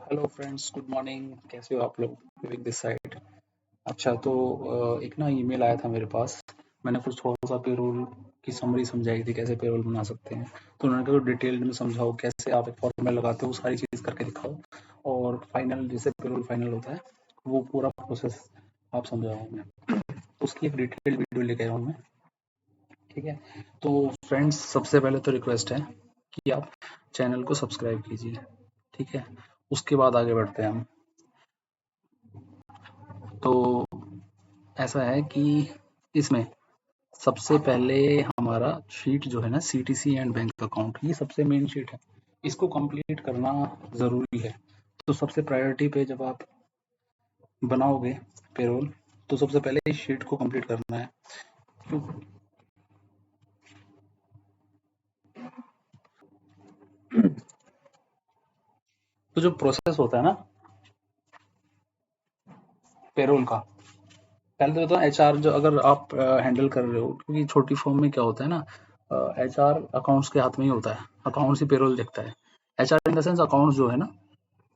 Hello friends, good morning. कैसे हो आप लोग? Living this side. अच्छा, तो एक ना ईमेल आया था मेरे पास। मैंने कुछ थोड़ा सा पेरोल की समरी समझाई थी, कैसे पेरोल बना सकते हैं। तो उन्होंने कहा डिटेल में समझाओ, कैसे आप एक फॉर्मूला लगाते हो, वो सारी चीज़ करके दिखाओ। और फाइनल जैसे पेरोल फाइनल होता है, वो पूरा प्रोसेस आप समझाओ हमें। तो उसकी एक डिटेल वीडियो लेके आया हूँ मैं। ठीक है। तो फ्रेंड्स, सबसे पहले तो रिक्वेस्ट है कि आप चैनल को सब्सक्राइब कीजिए। ठीक है। उसके बाद आगे बढ़ते हैं हम। तो ऐसा है कि इसमें सबसे पहले हमारा शीट जो है ना, सीटीसी एंड बैंक अकाउंट, ये सबसे मेन शीट है। इसको कंप्लीट करना ज़रूरी है। तो सबसे प्रायोरिटी पे जब आप बनाओगे पेरोल, तो सबसे पहले इस शीट को कंप्लीट करना है। तो जो प्रोसेस होता है ना पेरोल का, पहले तो बताओ एचआर जो अगर आप हैंडल कर रहे हो, क्योंकि छोटी फॉर्म में क्या होता है ना, एचआर अकाउंट्स के हाथ में ही होता है। अकाउंट्स ही पेरोल देखता है। HR in the sense accounts जो है ना,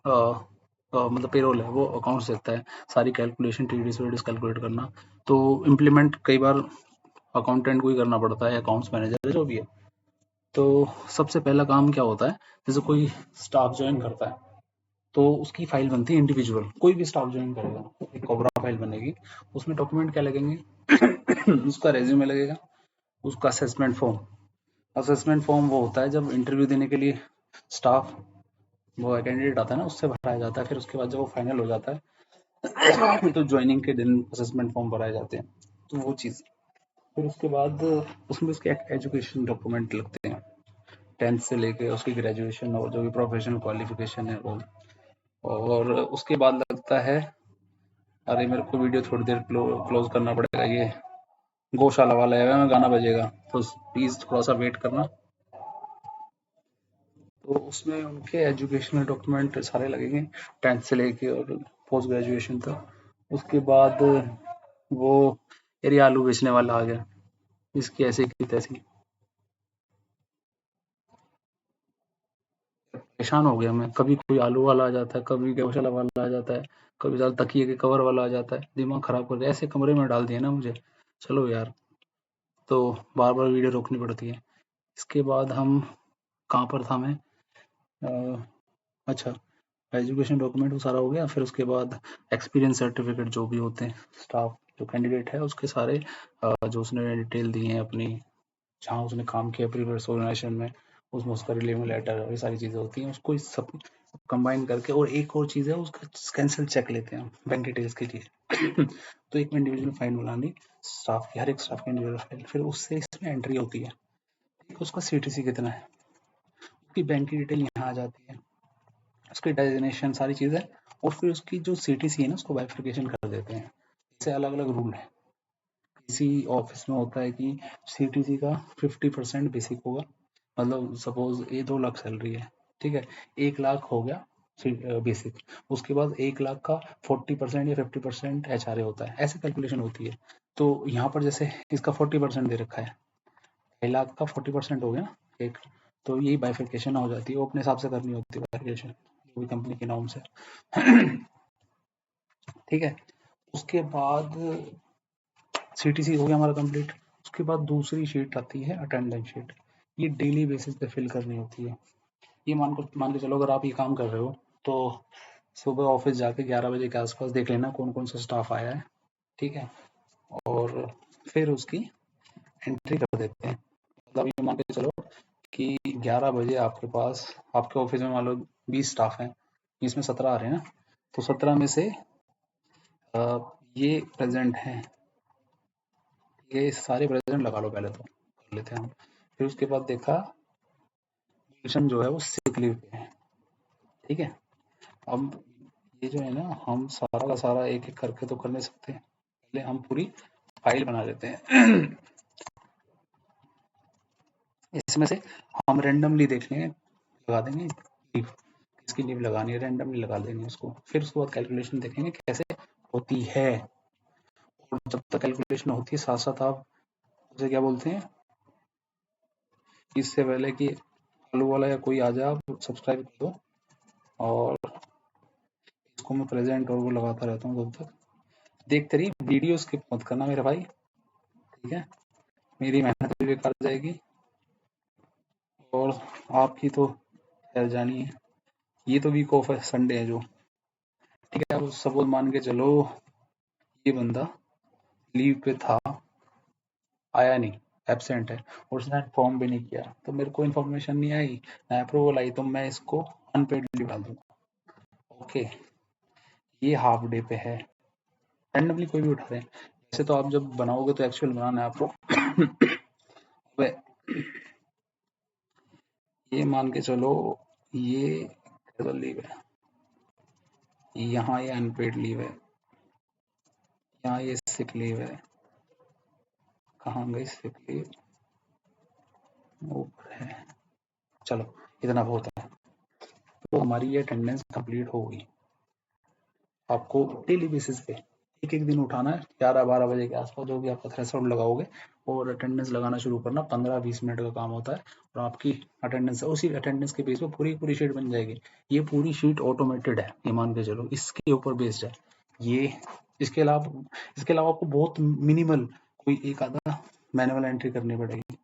अ, मतलब पेरोल है वो अकाउंट्स देखता है। सारी कैलकुलेशन टीडीएस वीडीएस कैलकुलेट करना, तो इम्प्लीमेंट कई बार अकाउंटेंट को ही करना पड़ता है, अकाउंट्स मैनेजर जो भी है। तो सबसे पहला काम क्या होता है, जैसे कोई स्टाफ ज्वाइन करता है, तो उसकी फाइल बनती है इंडिविजुअल। कोई भी स्टाफ ज्वाइन करेगा, एक कोबरा फाइल बनेगी। उसमें डॉक्यूमेंट क्या लगेंगे? उसका रेज्यूमे लगेगा, उसका असेसमेंट फॉर्म। असेसमेंट फॉर्म वो होता है जब इंटरव्यू देने के लिए स्टाफ, वो कैंडिडेट आता है ना, उससे भराया जाता है। फिर उसके बाद जब वो फाइनल हो जाता है तो ज्वाइनिंग के दिन असेसमेंट फॉर्म भराए जाते हैं। तो वो चीज़, फिर उसके बाद उसमें उसके एजुकेशन डॉक्यूमेंट लगते हैं, 10th से लेके उसकी ग्रेजुएशन और जो भी प्रोफेशनल क्वालिफिकेशन है वो। और उसके बाद लगता है, अरे मेरे को वीडियो थोड़ी देर क्लोज करना पड़ेगा, ये गौशाला वाला है में गाना बजेगा, तो प्लीज थोड़ा सा वेट करना। तो उसमें उनके एजुकेशनल डॉक्यूमेंट सारे लगेंगे, 10th से लेके और पोस्ट ग्रेजुएशन तक। उसके बाद वो, यार ये आलू बेचने वाला आ गया, इसकी ऐसी की तैसी। परेशान हो गया मैं, कभी कोई आलू वाला आ जाता है, कभी गौशाला वाला आ जाता है, कभी साल तकिए के कवर वाला आ जाता है। दिमाग खराब कर दिया, ऐसे कमरे में डाल दिया ना मुझे। चलो यार, तो बार बार वीडियो रोकनी पड़ती है। इसके बाद हम, कहाँ पर था मैं? अ, अच्छा, एजुकेशन डॉक्यूमेंट वो सारा हो गया। फिर उसके बाद एक्सपीरियंस सर्टिफिकेट जो भी होते हैं, स्टाफ जो कैंडिडेट है उसके सारे, जो उसने डिटेल दी है अपनी, जहाँ उसने काम किया प्रीवियस ऑर्गेनाइजेशन में, उसमें उसका रिलीव लेटर और ये सारी चीज़ें होती हैं, उसको इस सब कंबाइन करके। और एक और चीज़ है, उसका कैंसिल चेक लेते हैं बैंक डिटेल्स के लिए। तो एक इंडिविजुअल फाइल बनानी स्टाफ की, हर एक स्टाफ की इंडिविजुअल फाइल, फिर उससे इसमें एंट्री होती है। ठीक, उसका सीटीसी कितना है, उसकी बैंक की डिटेल यहाँ आ जाती है, उसकी डेजिग्नेशन सारी चीज़ें। और फिर उसकी जो सीटीसी है ना, उसको बाइफर्केशन कर देते हैं। इससे अलग अलग रूल है। किसी ऑफिस में होता है कि सीटीसी का 50% बेसिक होगा। मतलब सपोज ये 2 लाख सैलरी है, ठीक है, 1 लाख हो गया बेसिक। उसके बाद 1 लाख का 40% या 50% एचआरए होता है, ऐसे कैलकुलेशन होती है। तो यहाँ पर जैसे इसका 40% दे रखा है, 2 लाख का 40% हो गया ना एक। तो यही बाइफिकेशन हो जाती है, वो अपने हिसाब से करनी होती है बाइफिकेशन, जो भी कंपनी के नाम से। ठीक है। उसके बाद सीटीसी हो गया हमारा कंप्लीट। उसके बाद दूसरी शीट आती है अटेंडेंस शीट। ये डेली बेसिस पे फिल करनी होती है। ये मान के चलो, अगर आप ये काम कर रहे हो, तो सुबह ऑफिस जाके 11 बजे के आसपास देख लेना कौन कौन सा स्टाफ आया है। ठीक है। और फिर उसकी एंट्री कर देते हैं। मतलब ये मान के चलो कि 11 बजे आपके पास, आपके ऑफिस में मान लो 20 स्टाफ हैं, इसमें 17 आ रहे हैं ना, तो 17 में से ये प्रेजेंट हैं, ये सारे प्रेजेंट लगा लो, पहले तो कर लेते हैं हम। फिर उसके बाद देखा, मिशन जो है वो सिक लीव पे है। ठीक है। अब ये जो है ना, हम सारा का सारा एक एक करके तो कर नहीं सकते, पहले हम पूरी फाइल बना लेते हैं। इसमें से हम रेंडमली देख लेंगे, लगा देंगे लीव, किसकी लीव लगानी है, रेंडमली लगा देंगे उसको। फिर उसके बाद कैलकुलेशन देखेंगे कैसे होती है। और जब तक कैलकुलेशन होती है, साथ साथ आप उसे क्या बोलते हैं, इससे पहले कि आलू वाला या कोई आ जाए, आप सब्सक्राइब कर दो। और इसको मैं प्रेजेंट और वो लगाता रहता हूँ तब तक। देखते रहिए, वीडियो स्किप मत करना मेरे भाई, ठीक है? मेरी मेहनत भी बेकार जाएगी और आपकी तो खैर जानी है। ये तो वीक ऑफ है, संडे है जो, ठीक है? अब सपोज मान के चलो ये बंदा लीव पे था, आया नहीं, एब्सेंट है और उसने फॉर्म भी नहीं किया, तो मेरे को इन्फॉर्मेशन नहीं आई, ना अप्रूवल आई, तो मैं इसको अनपेड लीव डाल दूंगा। ओके, ये हाफ डे पे है, रैंडमली कोई भी उठा रहे हैं। वैसे तो आप जब बनाओगे तो एक्चुअल बनाना है आपको। ये मान के चलो ये कैजुअल लीव है, यहाँ ये अनपेड लीव है, यहाँ ये सिक लीव है, कहाँ गई सिक लीव, ऊपर है। चलो इतना बहुत है, तो हमारी ये अटेंडेंस कंप्लीट हो गई। आपको डेली बेसिस पे एक एक दिन उठाना है, 11-12 बजे के आसपास जो भी आपका थ्रेशोल्ड लगाओगे, और अटेंडेंस लगाना शुरू करना। 15-20 मिनट का काम होता है और आपकी अटेंडेंस, उसी अटेंडेंस के बेस पे पूरी पूरी शीट बन जाएगी। ये पूरी शीट ऑटोमेटेड है, ये मान के चलो, इसके ऊपर बेस्ड है ये। इसके अलावा आपको बहुत मिनिमल कोई एक आधा मैनुअल एंट्री करनी पड़ेगी।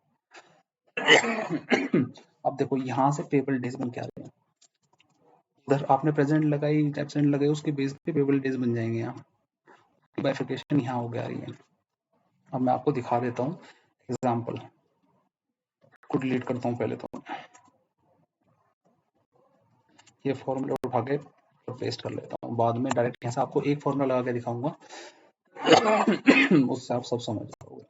अब देखो यहाँ से पेबल डेज बन के आ रहे हैं, उधर आपने प्रेजेंट लगाई, एब्सेंट लगाई, उसके बेस पे पेबल डेज बन जाएंगे। यहाँ बाइफिकेशन यहाँ हो गया रही है। अब मैं आपको दिखा देता हूँ एग्जाम्पल को, डिलीट करता हूँ पहले तो, ये फॉर्मूला उठा के पेस्ट कर लेता हूँ, बाद में डायरेक्ट यहाँ से आपको एक फॉर्मूला लगा के दिखाऊंगा, उससे आप सब समझ जाओगे।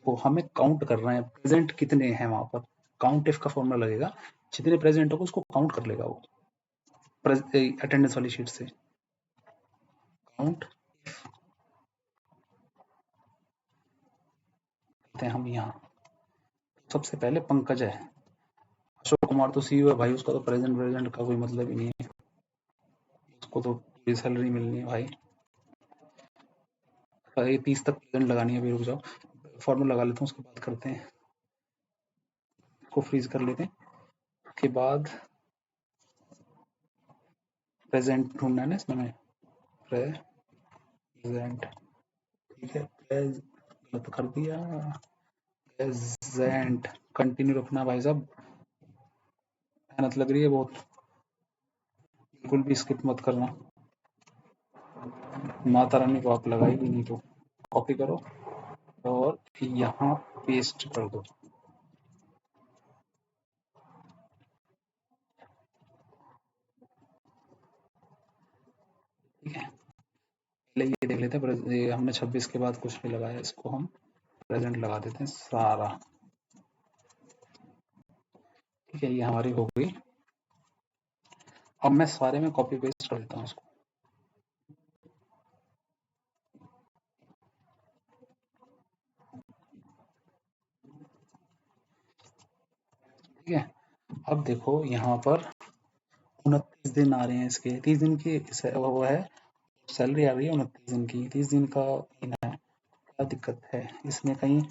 वो हमें काउंट कर रहे हैं प्रेजेंट कितने हैं वहां पर, काउंट इफ का फॉर्मूला लगेगा, जितने प्रेजेंट होगा उसको काउंट कर लेगा वो अटेंडेंस वाली शीट से। काउंट करते हैं हम यहाँ, सबसे पहले पंकज है, अशोक कुमार तो सीईओ है भाई, उसका तो प्रेजेंट का कोई मतलब ही नहीं है, उसको तो पूरी सैलरी मिलनी है भाई। 30 तक प्रेजेंट लगानी है, अभी रुक जाओ, फॉर्मूला लगा लेता हूँ, उसके बाद करते हैं, इसको फ्रीज कर लेते हैं। उसके बाद प्रेजेंट ढूंढना है ना इसमें, प्रेजेंट, ठीक है, गलत कर दिया, प्रेजेंट कंटिन्यू रखना भाई साहब, मेहनत लग रही है बहुत, बिल्कुल भी स्किप मत करना, माता रानी को आप लगाई भी नहीं तो कॉपी करो और यहाँ पेस्ट कर दो। ठीक है, पहले ये देख लेते हैं, ये हमने 26 के बाद कुछ नहीं लगाया, इसको हम प्रेजेंट लगा देते हैं सारा। ठीक है, ये हमारी हो गई। अब मैं सारे में कॉपी पेस्ट कर देता हूँ इसको। ठीक है, अब देखो यहाँ पर 29 दिन आ रहे हैं इसके, 30 दिन की वो है, सैलरी आ रही है 29 दिन की, 30 दिन का दिन है, क्या दिक्कत है इसमें, कहीं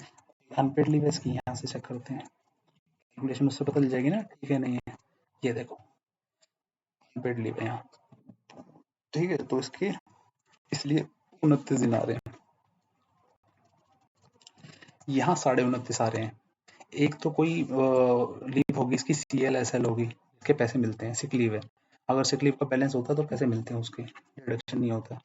अनपेड लीव है इसकी, यहाँ से चेक करते हैं, कैलकुलेशन उससे पता चल जाएगी ना, ठीक है नहीं है, ये देखो अनपेड लीव है यहाँ, ठीक है, तो इसके इसलिए 29 दिन आ रहे हैं, यहाँ 29.5 आ रहे हैं। एक तो कोई लीव होगी इसकी, CLSL होगी, इसके पैसे मिलते हैं, सिक लीव है, अगर सिक लीव का बैलेंस होता तो पैसे मिलते हैं उसके, डिडक्शन नहीं होता।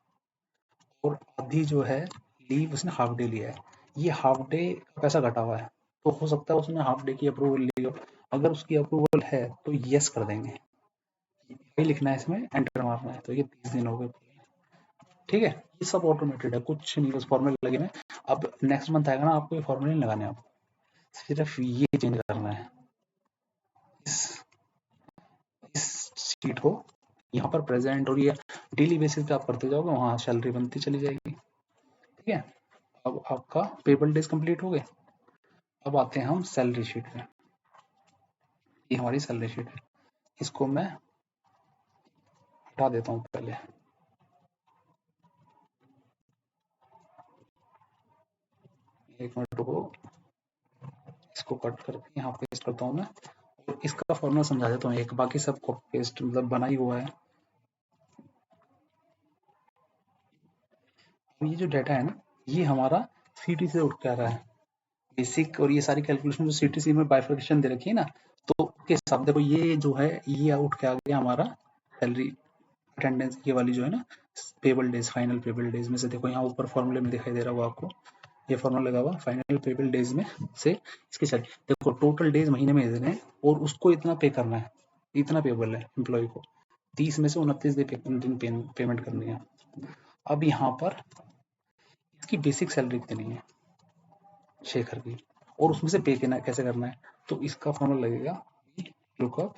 और आधी जो है लीव उसने हाफ डे लिया है, ये हाफ डे का पैसा घटा हुआ है, तो हो सकता है उसने हाफ डे की अप्रूवल ली हो, अगर उसकी अप्रूवल है तो यस कर देंगे, ये लिखना है इसमें, एंटर मारना है, तो ये 30 दिन हो गए। ठीक है, ये सब ऑटोमेटेड है, कुछ नहीं, बस फॉर्मूले लगे हुए हैं। अब नेक्स्ट मंथ आएगा ना, आपको ये फॉर्मूले नहीं लगाने, आपको सिर्फ ये चेंज करना है, इस इस शीट को यहाँ पर प्रेजेंट, और ये डेली बेसिस पे आप करते जाओगे, वहाँ सैलरी बनती चली जाएगी। ठीक है, अब आपका पेबल डेज कंप्लीट हो गए। अब आते हैं हम सैलरी शीट पे, ये हमारी सैलरी शीट है, इसको मैं हटा देता हूँ पहले, एक मिनट रुको, इसको कट करके यहाँ पेस्ट करता हूँ मैं, और इसका फॉर्मूला समझा देता हूँ एक, बाकी सब कॉपी पेस्ट मतलब बना ही हुआ है। अब ये जो डाटा है ना, ये हमारा सीटी से उठ के आ रहा है बेसिक, और ये सारी कैलकुलेशन जो सीटीसी में बाइफर्केशन दे रखी है ना, तो के हिसाब देखो ये जो है ये उठ के आ गया हमारा सैलरी अटेंडेंस, ये वाली जो है ना payable days, final payable days में से देखो यहाँ ऊपर फॉर्मूले में दिखाई दे रहा होगा आपको, ये फॉर्मूला लगा हुआ फाइनल पेबल डेज में से इसकी सैलरी देखो, टोटल डेज महीने में दे रहे हैं और उसको इतना पे करना है, इतना पेबल है एम्प्लॉय को, 30 में से 29 दिन पेमेंट करनी है। अब यहाँ पर इसकी बेसिक सैलरी कितनी है शेखर की, और उसमें से पे कैसे करना है, तो इसका फॉर्मूला लगेगा लुकअप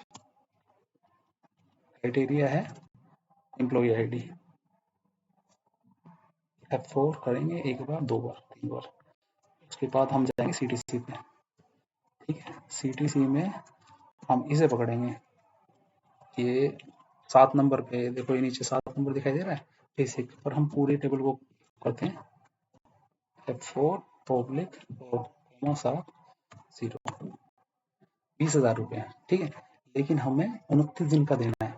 क्राइटेरिया है एम्प्लॉय आईडी, F4 करेंगे एक बार, दो बार, तीन बार, उसके बाद हम जाएंगे सीटीसी पे, ठीक है। सीटीसी में हम इसे पकड़ेंगे, ये 7 नंबर पे देखो, ये नीचे 7 नंबर दिखाई दे रहा है बेसिक, पर हम पूरे टेबल को करते हैं F4 पब्लिक और 7 0, 20,000 रुपये, ठीक है। लेकिन हमें 29 दिन का देना है,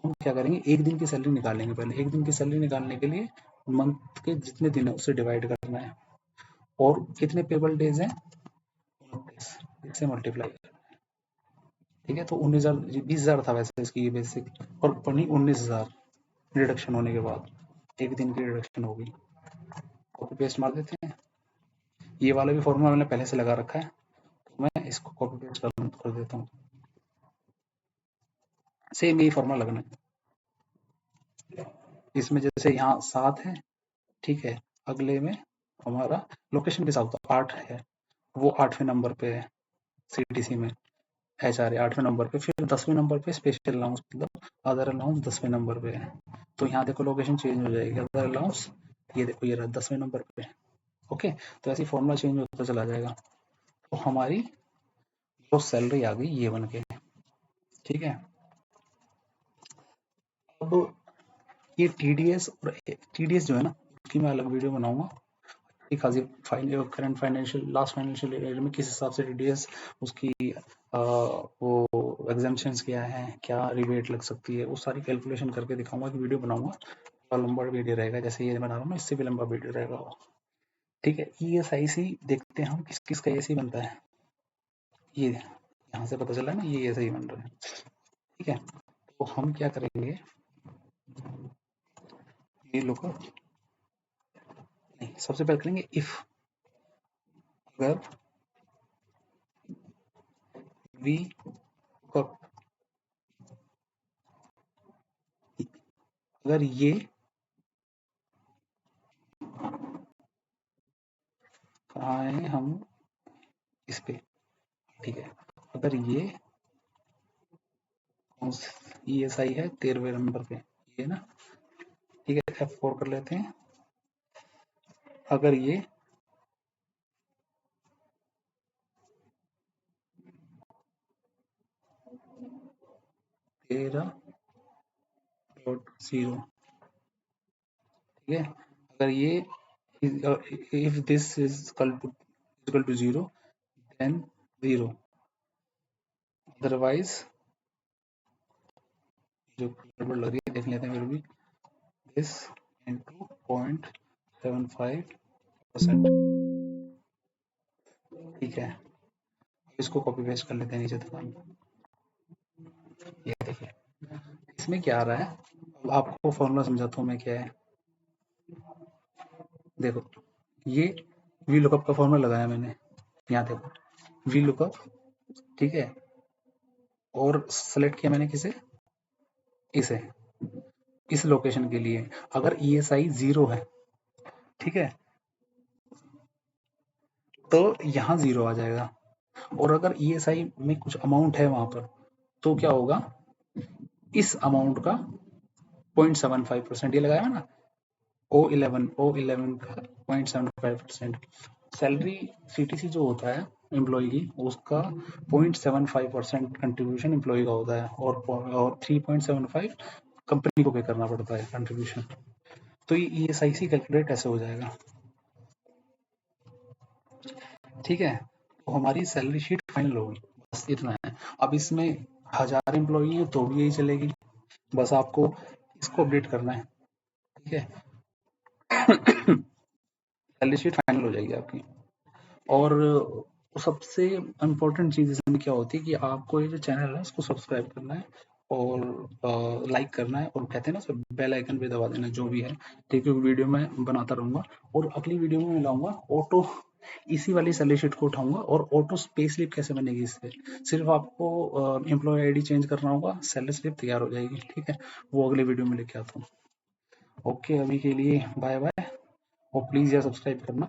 हम क्या करेंगे, एक दिन की सैलरी निकालेंगे पहले, एक दिन की सैलरी निकालने के लिए मंथ के जितने दिन है उससे डिवाइड करना है, और कितने पेबल डेज हैं 29, इससे मल्टीप्लाई, ठीक है। तो 19,000, 20,000 था वैसे इसकी ये बेसिक, और बनी 19,000 रिडक्शन होने के बाद, एक दिन की रिडक्शन होगी। कॉपी पेस्ट मार देते हैं, ये वाला भी फॉर्मूला मैंने पहले से लगा रखा है, तो मैं इसको कॉपी पेस्ट कर देता हूँ, सेम यही फॉर्मूला लगना है। इसमें जैसे यहाँ 7 है, ठीक है, अगले में हमारा लोकेशन के हिसाब से 8 है, वो 8वें नंबर पे है सीटीसी में, एचआरए 8वें नंबर पे, फिर 10वें नंबर पे स्पेशल अलाउंस मतलब अदर अलाउंस 10वें नंबर पे है, तो यहाँ देखो लोकेशन चेंज हो जाएगी, अदर अलाउंस ये देखो ये रहा 10वें नंबर पे, ओके। तो ऐसे फॉर्मूला चेंज होता चला जाएगा, तो हमारी ग्रोस सैलरी आ गई ये बन के, ठीक है। अब ये टीडीएस, और टीडीएस जो है ना उसकी मैं अलग वीडियो बनाऊंगा, खासी current financial last financial year में किस हिसाब से टीडीएस उसकी वो एग्जाम्पशंस क्या है, क्या रिबेट लग सकती है, वो सारी कैलकुलेशन करके दिखाऊंगा, एक वीडियो बनाऊंगा, थोड़ा लंबा वीडियो रहेगा, जैसे ये बना रहा हूँ ना इससे भी लंबा वीडियो रहेगा वो, ठीक है। ईएसआईसी देखते हैं हम किस किस का ऐसे बनता है, ये यहाँ से पता चला ना, ये ऐसे ही बन रहा है, ठीक है। तो हम क्या करेंगे, ये लोग नहीं, सबसे पहले करेंगे इफ, अगर वी अगर ये कहाँ है, हम इस पे, ठीक है, अगर ये ESI है 13वें नंबर पे, ये ना, ठीक है, F4 कर लेते हैं, अगर ये 13.0, ठीक है, अगर ये if this is equal to 0 then 0, otherwise जो गड़बड़ लग रही है देख लेते हैं, फिर भी this into 0.75%, ठीक है। इसको कॉपी पेस्ट कर लेते हैं नीचे तक, ये देखिए इसमें क्या आ रहा है, अब आपको फॉर्मूला समझाता हूँ मैं क्या है, देखो ये वी लुकअप का फॉर्मूला लगाया मैंने, यहाँ देखो वी लुकअप, ठीक है, और सेलेक्ट किया मैंने किसे, इसे, इस लोकेशन के लिए अगर ESI 0 है, ठीक है, तो यहाँ 0 आ जाएगा, और अगर ESI में कुछ अमाउंट है वहां पर, तो क्या होगा, इस अमाउंट का 0.75% ये लगाया ना, O11 का 0.75%, सैलरी सीटीसी जो होता है एम्प्लॉय की, उसका 0.75% कंट्रीब्यूशन एम्प्लॉय का होता है, और 3.75 कंपनी को पे करना पड़ता है कंट्रीब्यूशन, तो ये ESIC कैलकुलेट ऐसे हो जाएगा, ठीक है। तो हमारी सैलरी शीट फाइनल होगी, बस इतना है। अब इसमें 1000 एम्प्लॉई है तो भी यही चलेगी, बस आपको इसको अपडेट करना है, ठीक है। सैलरी शीट फाइनल हो जाएगी आपकी। और सबसे इम्पोर्टेंट चीज़ इसमें क्या होती है कि आपको ये जो चैनल है इसको सब्सक्राइब करना है और लाइक करना है और कहते हैं ना सब बेल आइकन पे दबा देना जो भी है, ठीक है? वीडियो मैं बनाता रहूँगा और अगली वीडियो में मैं लाऊँगा ऑटो, इसी वाली सैलरी शीट को उठाऊँगा और ऑटो पे स्लिप कैसे बनेगी इससे। सिर्फ आपको एम्प्लॉयी आईडी चेंज करना होगा, सैलरी स्लिप तैयार हो जाएगी, ठीक है? वो अगले वीडियो में लेके आता हूँ। ओके, अभी के लिए बाय बाय और प्लीज़ यार सब्सक्राइब करना।